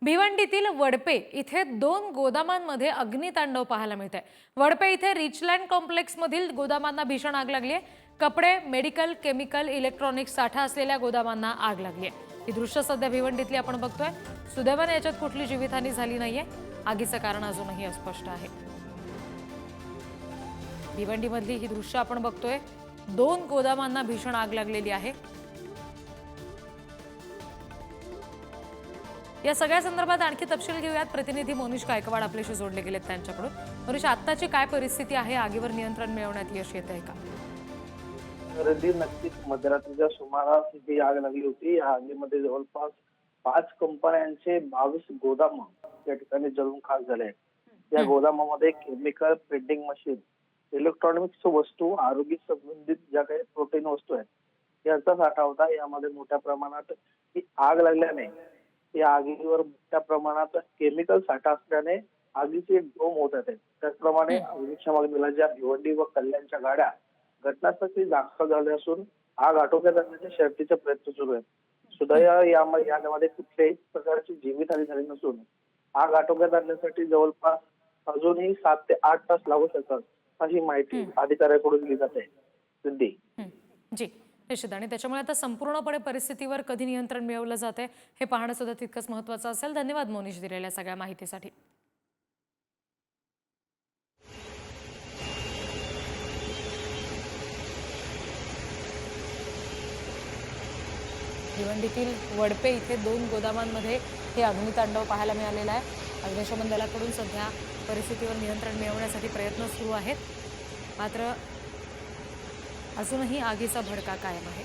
भिवंडीतील वडपे इथे 2 गोदामांमध्ये अग्नितांडव पाहायला मिळते। वडपे इथे रिचलँड कॉम्प्लेक्समधील गोदामांना भीषण आग लागली आहे। कपडे, मेडिकल, केमिकल, इलेक्ट्रॉनिक्स साठा असलेल्या गोदामांना आग लागली आहे। ही दृश्य सध्या भिवंडीतली आपण बघतोय। सुदैवाने याच्यात कुठली जीवितहानी झाली नाहीये। आगीचं कारण अजूनही अस्पष्ट आहे। भिवंडीमधली ही दृश्य आपण बघतोय। 2 गोदामांना भीषण आग लागलेली आहे। या सगळ्या संदर्भात आणखी तपशील घेऊयात। प्रतिनिधी मोनिश गायकवाड आपल्याशी जोडले गेलेत त्यांच्याकडून। मोनिश, आत्ताची काय परिस्थिती आहे? आगीवर नियंत्रण मिळवण्यात यश येत आहे का? नक्कीच मध्यरात्रीच्या सुमारास ही आग लागली होती। या आगीमध्ये जवळपास 5 कंपन्यांचे 22 गोदाम या ठिकाणी जळून खाक झाले आहेत। या गोदामामध्ये केमिकल, प्रिंटिंग मशीन, इलेक्ट्रॉनिक्स वस्तू, आरोग्य संबंधित ज्या काही प्रोटीन वस्तू आहेत याचा साठा होता। यामध्ये मोठ्या प्रमाणात ही आग लागल्याने या आगीवर मोठ्या प्रमाणात केमिकल साठा असल्याने आगीची एक धूम होत आहे। त्याचप्रमाणे अग्निशमन दलाच्या भिवंडी व कल्याणच्या गाड्या घटनास्थळी दाखल झाल्या असून आग आटोक्यात आणण्याचे शर्थीचे प्रयत्न सुरू आहेत। सुदैवाने यामध्ये कुठल्याही प्रकारची जीवितहानी झाली नसून आग आटोक्यात आणण्यासाठी जवळपास अजूनही 7 ते 8 तास लागू शकतात अशी माहिती अधिकाऱ्यांकडून दिली जाते। सिद्धी जी निश्चित, आणि त्याच्यामुळे आता संपूर्णपणे परिस्थितीवर कधी नियंत्रण मिळवलं जाते हे पाहणं सुद्धा तितकंच महत्त्वाचं असेल। धन्यवाद मोनिश दिलेल्या सगळ्या माहितीसाठी। भिवंडीतील वडपे इथे 2 गोदामांमध्ये हे अग्नितांडव पाहायला मिळालेलं आहे। अग्निशमन दलाकडून सध्या परिस्थितीवर नियंत्रण मिळवण्यासाठी प्रयत्न सुरू आहेत, मात्र अजूनही आगीचा भडका कायम आहे।